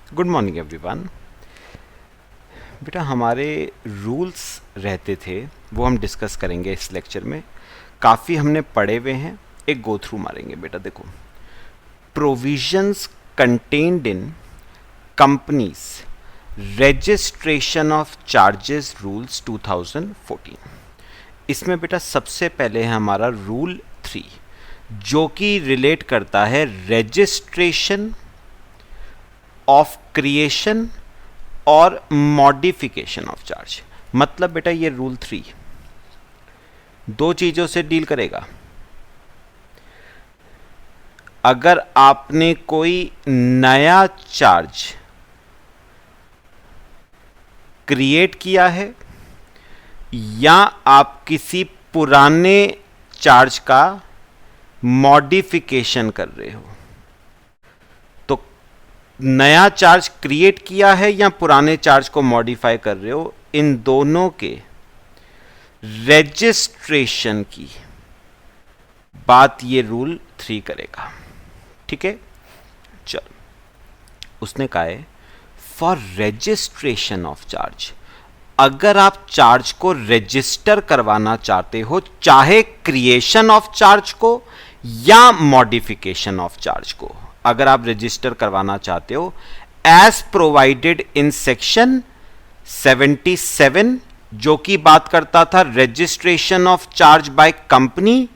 Good morning everyone. बेटा हमारे rules रहते थे वो हम डिस्कस करेंगे इस लेक्चर में। काफ़ी हमने पढ़े हुए हैं, एक गो थ्रू मारेंगे। बेटा देखो, provisions contained in companies registration of charges rules 2014। इसमें बेटा सबसे पहले है हमारा रूल 3 जो कि रिलेट करता है रजिस्ट्रेशन ऑफ क्रिएशन और मॉडिफिकेशन ऑफ चार्ज। मतलब बेटा ये रूल 3 दो चीजों से डील करेगा। अगर आपने कोई नया चार्ज क्रिएट किया है या आप किसी पुराने चार्ज का मॉडिफिकेशन कर रहे हो, तो नया चार्ज क्रिएट किया है या पुराने चार्ज को मॉडिफाई कर रहे हो, इन दोनों के रजिस्ट्रेशन की बात ये रूल 3 करेगा। ठीक है, चलो उसने कहा है फॉर रजिस्ट्रेशन ऑफ चार्ज, अगर आप चार्ज को रजिस्टर करवाना चाहते हो, चाहे क्रिएशन ऑफ चार्ज को या मॉडिफिकेशन ऑफ चार्ज को, अगर आप रजिस्टर करवाना चाहते हो, एज प्रोवाइडेड इन सेक्शन 77 जो कि बात करता था registration of charge by company,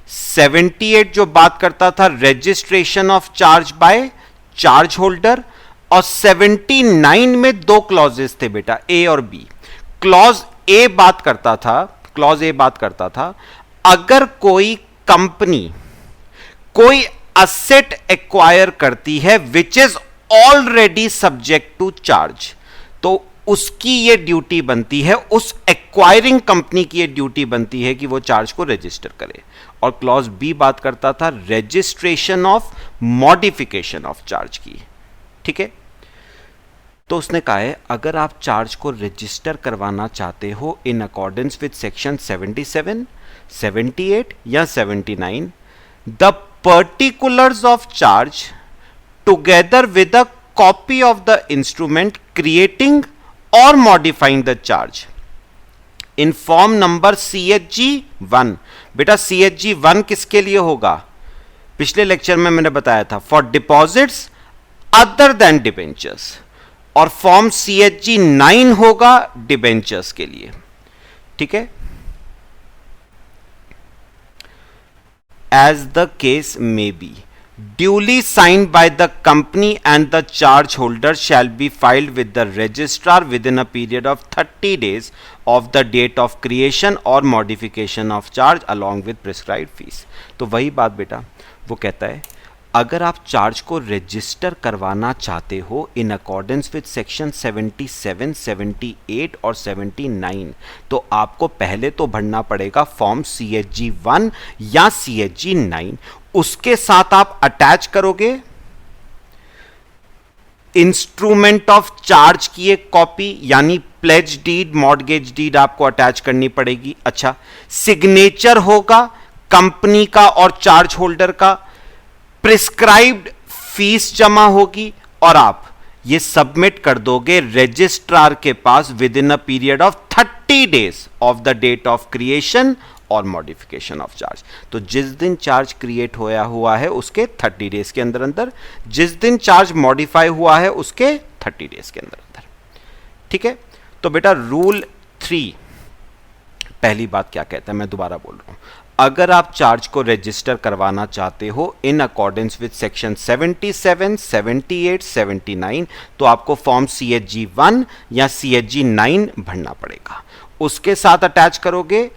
78 जो बात करता था registration of charge by charge holder, और 79 में दो क्लॉजेस थे बेटा, ए और बी। क्लॉज ए बात करता था अगर कोई कंपनी कोई असेट एक्वायर करती है which is already subject to charge, तो उसकी ये ड्यूटी बनती है, उस एक्वायरिंग कंपनी की ये ड्यूटी बनती है कि वो चार्ज को रजिस्टर करे। और क्लॉज बी बात करता था registration of modification of charge की। ठीक है, तो उसने कहा है अगर आप चार्ज को रजिस्टर करवाना चाहते हो इन अकॉर्डेंस विद सेक्शन 77, 78 या 79, the particulars of charge together with a copy of the instrument creating और modifying the charge in form number CHG1। बेटा CHG1 किसके लिए होगा? पिछले लेक्चर में मैंने बताया था for deposits other than debentures, और फॉर्म CHG9 होगा डिबेंचर्स के लिए। ठीक है, as the case may be duly signed by the company and the charge holder shall be filed with the registrar within a period of 30 days of the date of creation or modification of charge along with prescribed fees। तो वही बात बेटा वो कहता है अगर आप charge को रजिस्टर करवाना चाहते हो इन अकॉर्डेंस विद सेक्शन 77, 78 और 79, तो आपको पहले तो भरना पड़ेगा फॉर्म CHG1 या CHG9। उसके साथ आप अटैच करोगे इंस्ट्रूमेंट ऑफ चार्ज की एक कॉपी, यानी प्लेज डीड, मॉर्गेज डीड आपको अटैच करनी पड़ेगी। अच्छा, सिग्नेचर होगा कंपनी का और चार्ज होल्डर का, प्रिस्क्राइब्ड फीस जमा होगी, और आप ये सबमिट कर दोगे रजिस्ट्रार के पास within a period of 30 days of the date of creation और मॉडिफिकेशन ऑफ चार्ज। तो जिस दिन चार्ज क्रिएट होया हुआ है उसके 30 डेज के अंदर अंदर, जिस दिन चार्ज मॉडिफाई हुआ है उसके 30 डेज के अंदर अंदर। ठीक है, तो बेटा रूल 3 पहली बात क्या कहता है, मैं दोबारा बोल रहा हूं, अगर आप चार्ज को रजिस्टर करवाना चाहते हो इन अकॉर्डेंस विद सेक्शन 77, 78, 79, तो आपको फॉर्म CHG1 या CHG9 भरना पड़ेगा। उसके साथ अटैच करोगे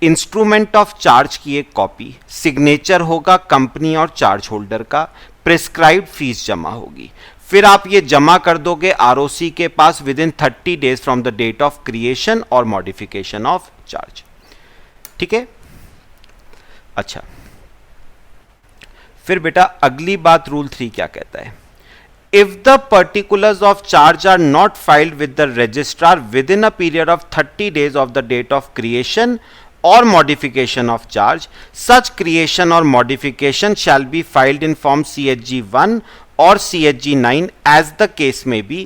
इंस्ट्रूमेंट ऑफ चार्ज की एक कॉपी, सिग्नेचर होगा कंपनी और चार्ज होल्डर का, प्रिस्क्राइब्ड फीस जमा होगी। फिर आप ये जमा कर दोगे ROC के पास within 30 days from the date of creation और मॉडिफिकेशन ऑफ चार्ज। ठीक है, अच्छा फिर बेटा अगली बात रूल 3 क्या कहता है, if the particulars of charge are not filed with the registrar within a period of 30 days of the date of creation or modification of charge, such creation or modification shall be filed in form CHG1 or CHG9 as the case may be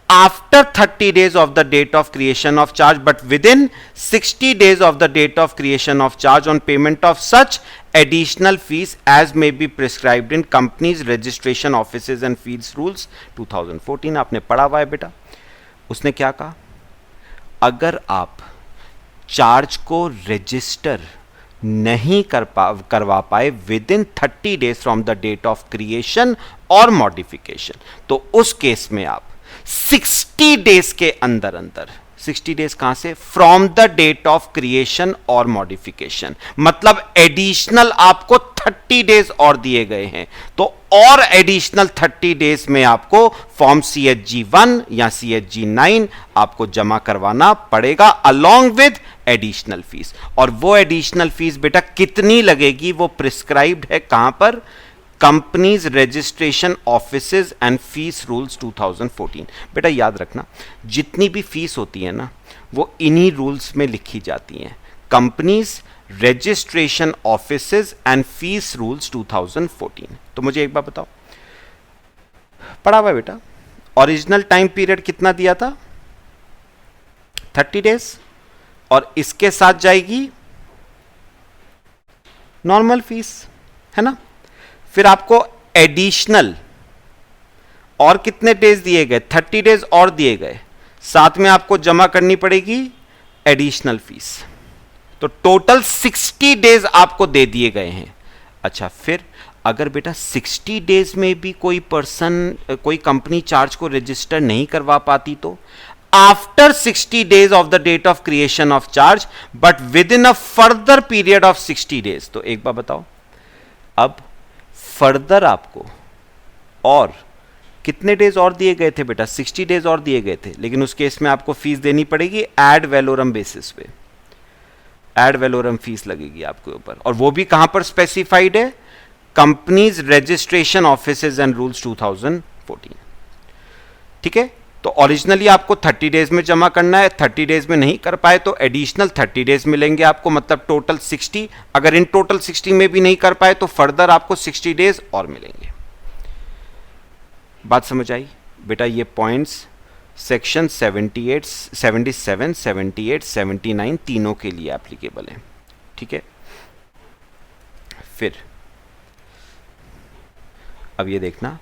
after 30 days of the date of creation of charge but within 60 days of the date of creation of charge on payment of such additional fees as may be prescribed in companies registration offices and fees rules 2014। आपने पढ़ा हुआ है बेटा। उसने क्या कहा, अगर आप चार्ज को रजिस्टर नहीं करवा पाए within 30 days from the date of creation और मॉडिफिकेशन, तो उस केस में आप 60 डेज के अंदर अंदर, 60 डेज कहां से, from the date of creation और मॉडिफिकेशन, मतलब एडिशनल आपको 30 डेज और दिए गए हैं, तो और एडिशनल 30 डेज में आपको फॉर्म CHG1 या CHG9 आपको जमा करवाना पड़ेगा अलोंग विद एडिशनल फीस। और वो एडिशनल फीस बेटा कितनी लगेगी, वो प्रिस्क्राइब्ड है कहां पर, companies registration offices and fees rules 2014। बेटा याद रखना, जितनी भी फीस होती है ना वो इन्हीं रूल्स में लिखी जाती हैं, companies registration offices and fees rules 2014। तो मुझे एक बार बताओ, पढ़ा हुआ बेटा, ओरिजिनल टाइम पीरियड कितना दिया था, 30 डेज, और इसके साथ जाएगी नॉर्मल फीस, है ना। फिर आपको एडिशनल और कितने डेज दिए गए, 30 डेज और दिए गए, साथ में आपको जमा करनी पड़ेगी एडिशनल फीस, तो टोटल 60 डेज आपको दे दिए गए हैं। अच्छा, फिर अगर बेटा 60 डेज में भी कोई पर्सन, कोई कंपनी चार्ज को रजिस्टर नहीं करवा पाती, तो after 60 days of the date of creation of charge but within a further period of 60 days, तो एक बार बताओ, अब फर्दर आपको और कितने डेज और दिए गए थे बेटा, 60 डेज और दिए गए थे, लेकिन उस केस में आपको फीस देनी पड़ेगी एड वैलोरम बेसिस पे, एड वैलोरम फीस लगेगी आपके ऊपर, और वो भी कहां पर स्पेसिफाइड है, companies registration offices and rules 2014। ठीक है, तो ओरिजिनली आपको 30 डेज में जमा करना है, 30 डेज में नहीं कर पाए तो एडिशनल 30 डेज मिलेंगे आपको, मतलब टोटल 60। अगर इन टोटल 60 में भी नहीं कर पाए तो फर्दर आपको 60 डेज और मिलेंगे। बात समझ आई बेटा? ये पॉइंट्स सेक्शन 78, 77, 78, 79 तीनों के लिए एप्लीकेबल है। ठीक है, फिर अब ये देखना,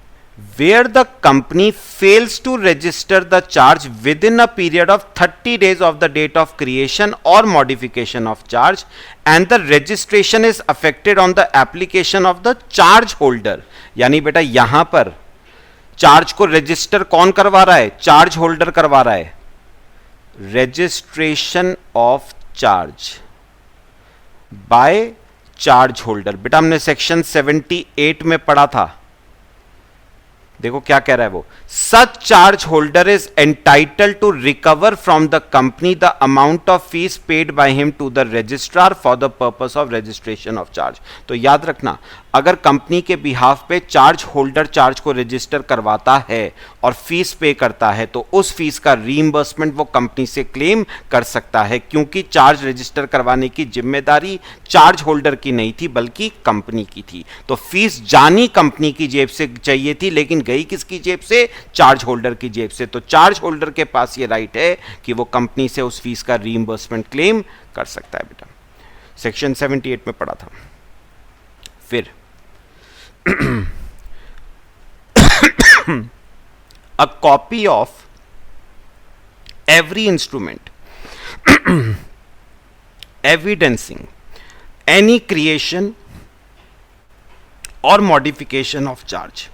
where the company fails to register the charge within a period of 30 days of the date of creation or modification of charge and the registration is affected on the application of the charge holder, यानी बेटा यहां पर charge को register कौन करवा रहा है, charge holder करवा रहा है। Registration of charge by charge holder, बेटा हमने सेक्शन 78 में पढ़ा था, देखो क्या कह रहा है वो, such charge holder is entitle to recover from the company the amount of fees paid by him to the registrar for the purpose of registration of charge. तो याद रखना, अगर कंपनी के बिहाफ पे चार्ज होल्डर चार्ज को register करवाता है और फीस पे करता है तो उस फीस का रीइंबर्समेंट वो कंपनी से क्लेम कर सकता है, क्योंकि चार्ज रजिस्टर करवाने की जिम्मेदारी चार्ज होल्डर की नहीं थी बल्कि कंपनी की थी। तो फीस जानी कंपनी की जेब से चाहिए थी, लेकिन गई किसकी जेब से, चार्ज होल्डर की जेब से। तो चार्ज होल्डर के पास ये राइट है कि वो कंपनी से उस फीस का रीइंबर्समेंट क्लेम कर सकता है। बेटा सेक्शन 78 में पढ़ा था। फिर a copy of every instrument evidencing any creation or modification of charge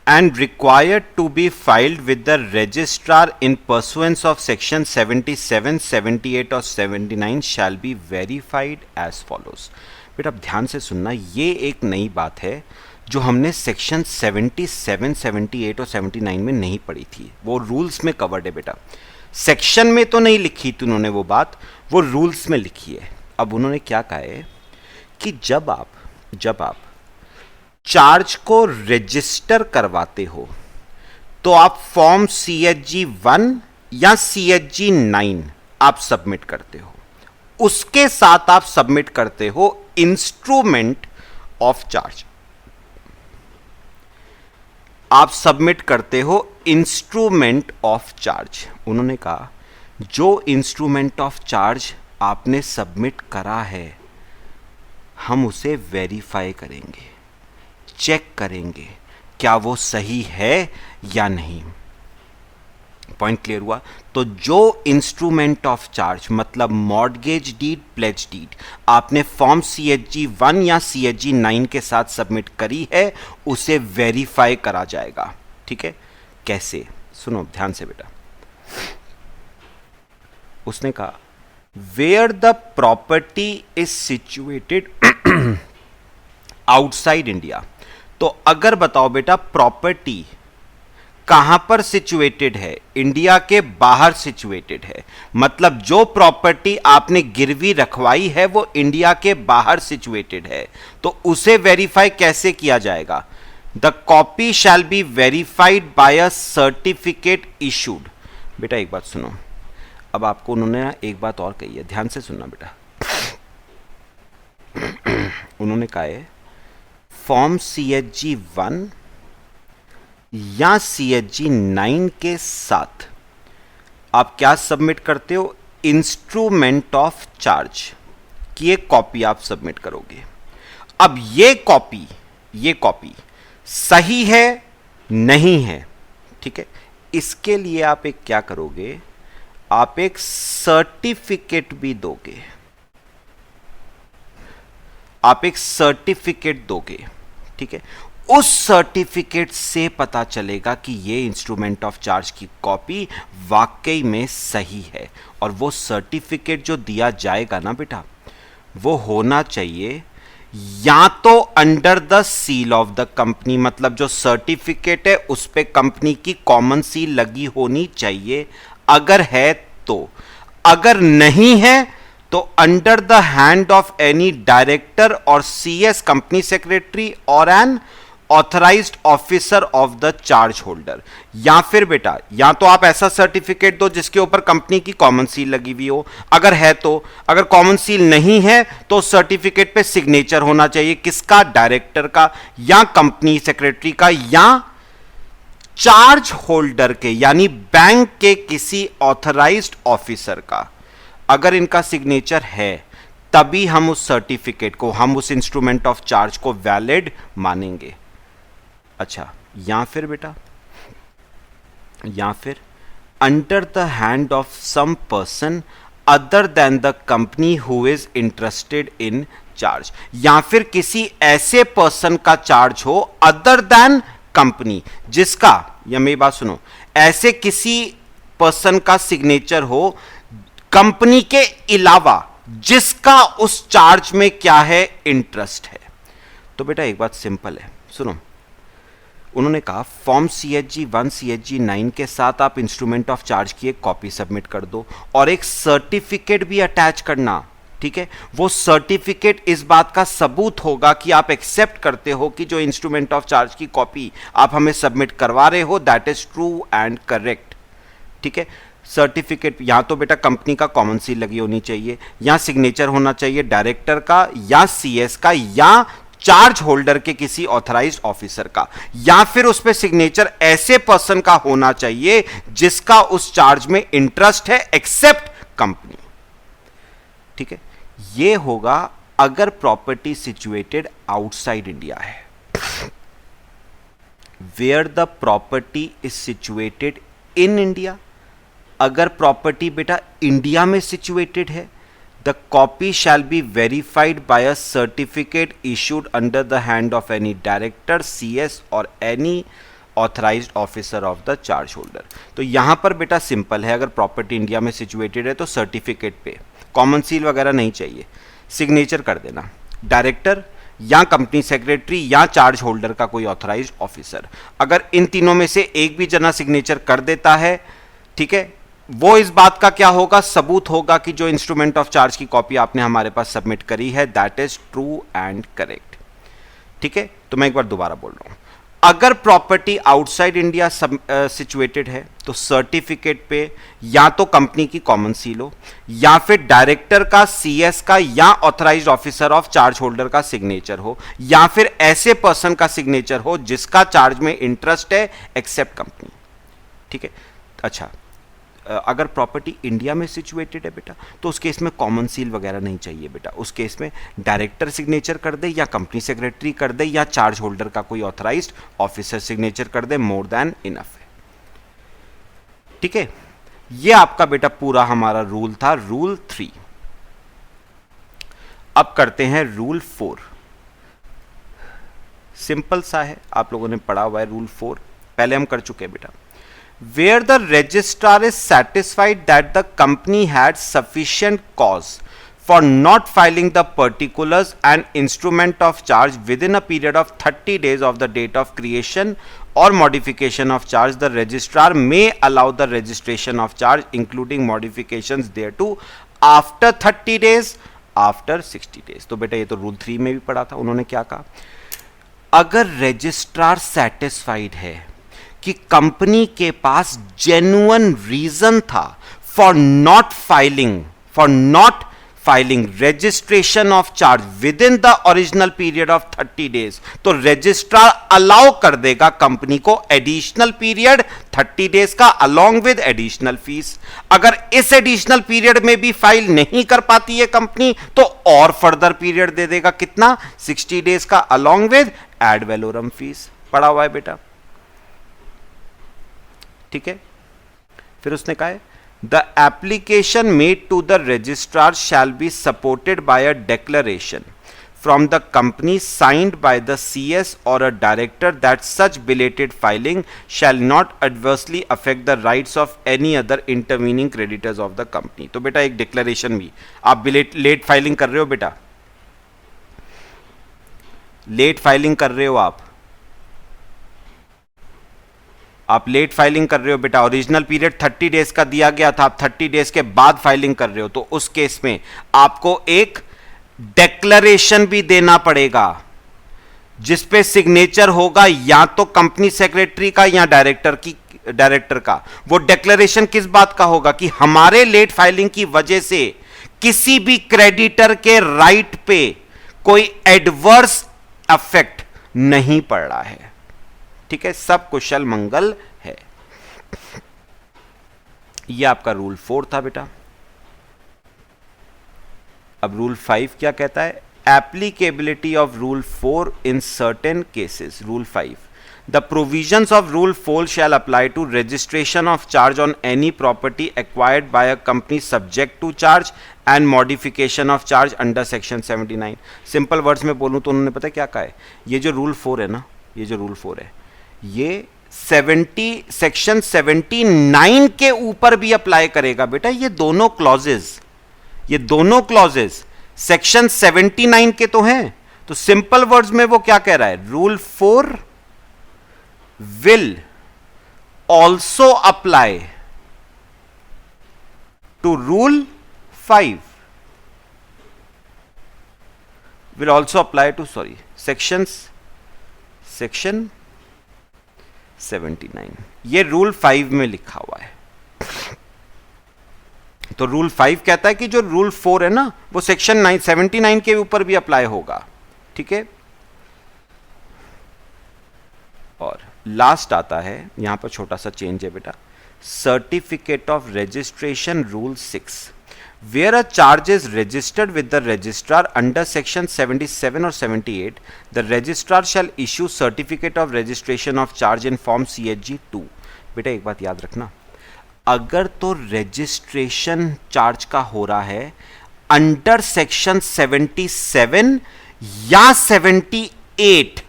and required to be filed with the registrar in pursuance of section 77, 78 और 79 shall be verified as follows। बेटा ध्यान से सुनना, ये एक नई बात है जो हमने सेक्शन 77, 78 और 79 में नहीं पढ़ी थी। वो रूल्स में कवर्ड है बेटा, सेक्शन में तो नहीं लिखी थी उन्होंने वो बात, वो रूल्स में लिखी है। अब उन्होंने क्या कहा है कि जब आप चार्ज को रजिस्टर करवाते हो तो आप फॉर्म CHG1 या CHG9 आप सबमिट करते हो, उसके साथ आप सबमिट करते हो इंस्ट्रूमेंट ऑफ चार्ज। आप सबमिट करते हो इंस्ट्रूमेंट ऑफ चार्ज। उन्होंने कहा जो इंस्ट्रूमेंट ऑफ चार्ज आपने सबमिट करा है हम उसे वेरीफाई करेंगे, चेक करेंगे क्या वो सही है या नहीं। पॉइंट क्लियर हुआ? तो जो इंस्ट्रूमेंट ऑफ चार्ज मतलब मॉर्गेज डीड, प्लेज डीड आपने फॉर्म CHG 1 या CHG 9 के साथ सबमिट करी है उसे वेरीफाई करा जाएगा। ठीक है, कैसे? सुनो ध्यान से बेटा। उसने कहा where the property is situated outside India. तो अगर बताओ बेटा प्रॉपर्टी कहां पर सिचुएटेड है? इंडिया के बाहर सिचुएटेड है, मतलब जो प्रॉपर्टी आपने गिरवी रखवाई है वो इंडिया के बाहर सिचुएटेड है, तो उसे वेरीफाई कैसे किया जाएगा? The copy shall be verified by a certificate issued. बेटा एक बात सुनो, अब आपको उन्होंने एक बात और कही है, ध्यान से सुनना बेटा। उन्होंने कहा है फॉर्म CHG 1 या CHG 9 के साथ आप क्या सबमिट करते हो? इंस्ट्रूमेंट ऑफ चार्ज की एक कॉपी आप सबमिट करोगे। अब ये कॉपी सही है नहीं है? ठीक है, इसके लिए आप एक क्या करोगे? आप एक सर्टिफिकेट भी दोगे, आप एक सर्टिफिकेट दोगे। ठीक है, उस सर्टिफिकेट से पता चलेगा कि ये इंस्ट्रूमेंट ऑफ चार्ज की कॉपी वाकई में सही है। और वो सर्टिफिकेट जो दिया जाएगा ना बेटा, वो होना चाहिए या तो under the seal of the company, मतलब जो सर्टिफिकेट है उस पे कंपनी की कॉमन सील लगी होनी चाहिए अगर है तो। अगर नहीं है तो under the hand of any director और CS कंपनी सेक्रेटरी और N authorised officer of the charge holder. या फिर बेटा या तो आप ऐसा सर्टिफिकेट दो जिसके ऊपर कंपनी की कॉमन सील लगी हुई हो, अगर है तो। अगर कॉमन सील नहीं है तो सर्टिफिकेट पे सिग्नेचर होना चाहिए, किसका? डायरेक्टर का या कंपनी सेक्रेटरी का या चार्ज होल्डर के यानी बैंक के किसी ऑथराइज्ड ऑफिसर का। अगर इनका सिग्नेचर है तभी हम उस सर्टिफिकेट को, हम उस इंस्ट्रूमेंट ऑफ चार्ज को वैलिड मानेंगे। अच्छा, या फिर बेटा या फिर under the hand of some person other than the company who is interested in charge, या फिर किसी ऐसे पर्सन का चार्ज हो अदर देन कंपनी जिसका, या मेरी बात सुनो, ऐसे किसी पर्सन का सिग्नेचर हो कंपनी के अलावा जिसका उस चार्ज में क्या है? इंटरेस्ट है। तो बेटा एक बात सिंपल है, सुनो। उन्होंने कहा फॉर्म CHG 1 CHG 9 के साथ आप इंस्ट्रूमेंट ऑफ चार्ज की एक कॉपी सबमिट कर दो और एक सर्टिफिकेट भी अटैच करना। ठीक है, वो सर्टिफिकेट इस बात का सबूत होगा कि आप एक्सेप्ट करते हो कि जो इंस्ट्रूमेंट ऑफ चार्ज की कॉपी आप हमें सबमिट करवा रहे हो that is true and correct. ठीक है, सर्टिफिकेट या तो बेटा कंपनी का कॉमन सील लगी होनी चाहिए, या सिग्नेचर होना चाहिए डायरेक्टर का या CS का या चार्ज होल्डर के किसी ऑथराइज्ड ऑफिसर का, या फिर उस पे सिग्नेचर ऐसे पर्सन का होना चाहिए जिसका उस चार्ज में इंटरेस्ट है एक्सेप्ट कंपनी। ठीक है, ये होगा अगर प्रॉपर्टी सिचुएटेड आउटसाइड इंडिया है। Where the property is situated in India, अगर प्रॉपर्टी बेटा इंडिया में सिचुएटेड है, the copy shall be verified by a certificate issued under the hand of any director, CS और any authorised officer of the charge holder. तो यहां पर बेटा simple है, अगर प्रॉपर्टी इंडिया में सिचुएटेड है तो सर्टिफिकेट पे कॉमन सील वगैरह नहीं चाहिए, सिग्नेचर कर देना डायरेक्टर या कंपनी सेक्रेटरी या चार्ज होल्डर का कोई ऑथराइज्ड ऑफिसर। अगर इन तीनों में से एक भी जना सिग्नेचर कर देता है, ठीक है, वो इस बात का क्या होगा? सबूत होगा कि जो इंस्ट्रूमेंट ऑफ चार्ज की कॉपी आपने हमारे पास सबमिट करी है that is true and correct. ठीक है, तो मैं एक बार दोबारा बोल रहा हूं, अगर प्रॉपर्टी आउटसाइड इंडिया सिचुएटेड है तो सर्टिफिकेट पे या तो कंपनी की कॉमन सील हो या फिर डायरेक्टर का, सीएस का या authorised officer of charge holder का सिग्नेचर हो या फिर ऐसे पर्सन का सिग्नेचर हो जिसका चार्ज में इंटरेस्ट है एक्सेप्ट कंपनी। ठीक है, अच्छा अगर प्रॉपर्टी इंडिया में सिचुएटेड है बेटा तो उस केस में कॉमन सील वगैरह नहीं चाहिए बेटा। उस केस में डायरेक्टर सिग्नेचर कर दे या कंपनी सेक्रेटरी कर दे या चार्ज होल्डर का कोई ऑथराइज्ड ऑफिसर सिग्नेचर कर दे, मोर देन इनफ है। ठीक है, ये आपका बेटा पूरा हमारा रूल था, रूल 3। अब करते हैं रूल 4। सिंपल सा है, आप लोगों ने पढ़ा हुआ है रूल 4, पहले हम कर चुके हैं बेटा। Where the registrar is satisfied that the company had sufficient cause for not filing the particulars and instrument of charge within a period of 30 days of the date of creation or modification of charge, the registrar may allow the registration of charge including modifications thereto after 30 days, after 60 days। तो बेटा ये तो rule 3 में भी पढ़ा था, उन्होंने क्या कहा, अगर रजिस्ट्रार सेटिस्फाइड है कि कंपनी के पास जेन्युइन रीजन था for not filing registration of charge with in the original period of 30 days, तो रजिस्ट्रार अलाउ कर देगा कंपनी को एडिशनल पीरियड 30 डेज का अलोंग विद एडिशनल फीस। अगर इस एडिशनल पीरियड में भी फाइल नहीं कर पाती है कंपनी तो और फर्दर पीरियड दे देगा, कितना, 60 डेज का along with ad valorem fees. पढ़ा हुआ है बेटा। ठीक है, फिर उसने कहा है the application made to the registrar shall be supported by a declaration from the company signed by the CS और a director that such belated filing shall not adversely affect the rights of any other intervening creditors of the company. तो बेटा एक declaration भी, आप late filing कर रहे हो बेटा, लेट फाइलिंग कर रहे हो आप लेट फाइलिंग कर रहे हो बेटा, ओरिजिनल पीरियड 30 डेज का दिया गया था, आप 30 डेज के बाद फाइलिंग कर रहे हो, तो उस केस में आपको एक डेक्लरेशन भी देना पड़ेगा जिस पे सिग्नेचर होगा या तो कंपनी सेक्रेटरी का या डायरेक्टर का। वो डेक्लरेशन किस बात का होगा कि हमारे लेट फाइलिंग की वजह से किसी भी क्रेडिटर के राइट पे कोई एडवर्स अफेक्ट नहीं पड़ रहा है। ठीक है, सब कुशल मंगल है। यह आपका रूल 4 था बेटा। अब रूल 5 क्या कहता है, applicability of rule 4 in certain cases. Rule 5, the provisions of rule 4 shall apply to registration of charge on any property acquired by a company subject to charge and modification of charge under section 79। Simple words में बोलूं तो उन्होंने पता क्या कहा है, ये जो रूल 4 है ना, ये जो रूल 4 है ये सेक्शन 79 के ऊपर भी अप्लाई करेगा बेटा। ये दोनों क्लॉजेस सेक्शन 79 के तो हैं। तो सिंपल वर्ड्स में वो क्या कह रहा है, rule 4 will also apply to rule 5, will also apply to section 79। ये रूल 5 में लिखा हुआ है। तो रूल 5 कहता है कि जो रूल 4 है ना वो सेक्शन 79 के ऊपर भी अप्लाई होगा। ठीक है, और लास्ट आता है, यहां पर छोटा सा चेंज है बेटा, certificate of registration rule 6। Where a charge is registered with the registrar under section 77 or 78, the registrar shall issue certificate of registration of charge in form CHG 2। बेटा एक बात याद रखना, अगर तो रजिस्ट्रेशन चार्ज का हो रहा है अंडर सेक्शन 77 या 78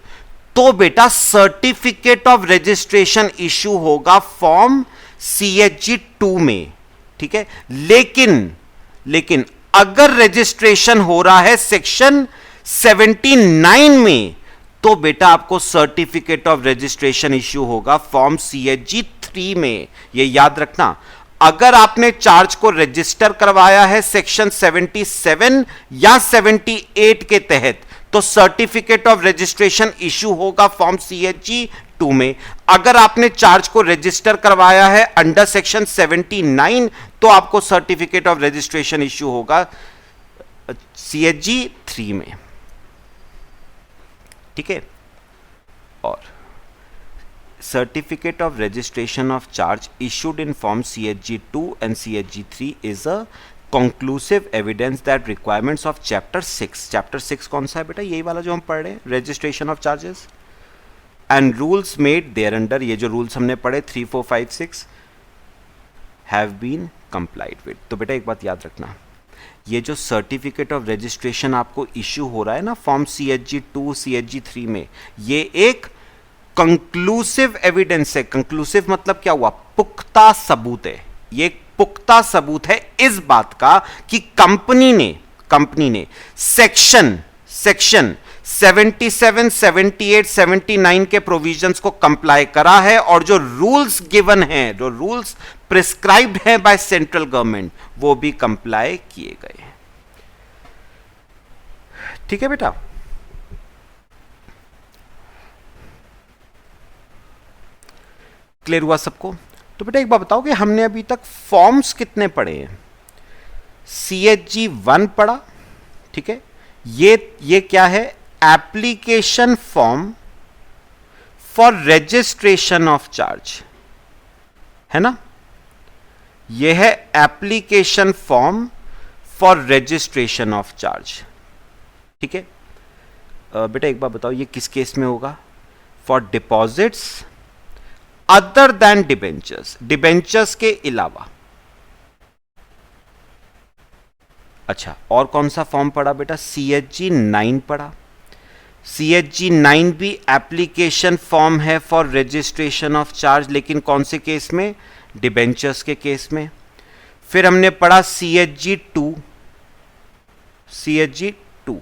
तो बेटा सर्टिफिकेट ऑफ रजिस्ट्रेशन इशू होगा फॉर्म CHG 2 में। ठीक है, लेकिन अगर रजिस्ट्रेशन हो रहा है सेक्शन 79 में तो बेटा आपको सर्टिफिकेट ऑफ रजिस्ट्रेशन इश्यू होगा फॉर्म CHG 3 में। यह याद रखना, अगर आपने चार्ज को रजिस्टर करवाया है सेक्शन 77 या 78 के तहत तो सर्टिफिकेट ऑफ रजिस्ट्रेशन इशू होगा फॉर्म CHG 2 में। अगर आपने चार्ज को रजिस्टर करवाया है अंडर सेक्शन 79 तो आपको सर्टिफिकेट ऑफ रजिस्ट्रेशन इशू होगा CHG 3 में। ठीक है, और certificate of registration of charge issued in form CHG 2 and CHG 3 is a conclusive evidence that requirements of chapter 6 कौन सा है बेटा, यही वाला जो हम पढ़ रहे हैं, registration of charges and rules made thereunder, ये जो रूल्स हमने पढ़े 3, 4, 5, 6 हैव बीन कंप्लाइड विद। तो बेटा एक बात याद रखना, ये जो सर्टिफिकेट ऑफ रजिस्ट्रेशन आपको इश्यू हो रहा है ना फॉर्म CHG 2 CHG 3 में, ये एक कंक्लूसिव एविडेंस है। कंक्लूसिव मतलब क्या हुआ, पुख्ता सबूत है। ये एक पुख्ता सबूत है इस बात का कि कंपनी ने सेक्शन 77, 78, 79 के प्रोविजंस को कंप्लाई करा है और जो रूल्स गिवन हैं, जो रूल्स प्रिस्क्राइब्ड हैं बाय सेंट्रल गवर्नमेंट, वो भी कंप्लाई किए गए। ठीक है बेटा, क्लियर हुआ सबको? तो बेटा एक बात बताओ कि हमने अभी तक फॉर्म्स कितने पढ़े हैं? CHG 1 पढ़ा, ठीक है, ये क्या है, application form for registration of charge, है ना, ये है application form for registration of charge. ठीक है, बेटा एक बात बताओ, ये किस केस में होगा? For deposits other than debentures, debentures के अलावा। अच्छा, और कौन सा फॉर्म पढ़ा बेटा? CHG 9 पढ़ा। CHG 9 भी एप्लीकेशन फॉर्म है फॉर रजिस्ट्रेशन ऑफ चार्ज, लेकिन कौन से केस में? डिबेंचर्स के केस में। फिर हमने पढ़ा CHG 2। CHG 2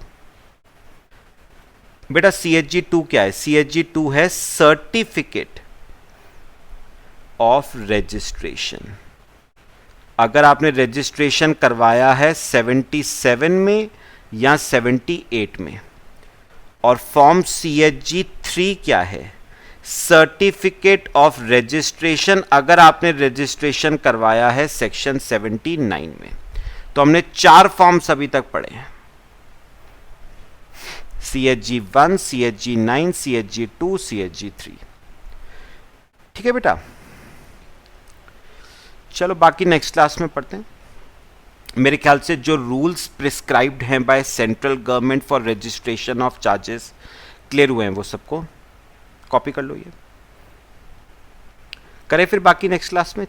बेटा, CHG 2 क्या है? CHG 2 है सर्टिफिकेट ऑफ रजिस्ट्रेशन। अगर आपने रजिस्ट्रेशन करवाया है 77 में या 78 में। और फॉर्म CHG 3 क्या है? सर्टिफिकेट ऑफ रजिस्ट्रेशन, अगर आपने रजिस्ट्रेशन करवाया है सेक्शन 79 में। तो हमने 4 फॉर्म्स अभी तक पढ़े हैं, CHG 1, CHG 9, CHG 2, CHG 3। ठीक है बेटा, चलो बाकी नेक्स्ट क्लास में पढ़ते हैं। मेरे ख्याल से जो रूल्स प्रिस्क्राइब्ड हैं by central government for registration of charges clear हुए हैं, वो सबको कॉपी कर लो। ये करें फिर बाकी नेक्स्ट क्लास में,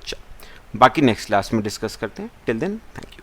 बाकी नेक्स्ट क्लास में डिस्कस करते हैं। Till then thank you.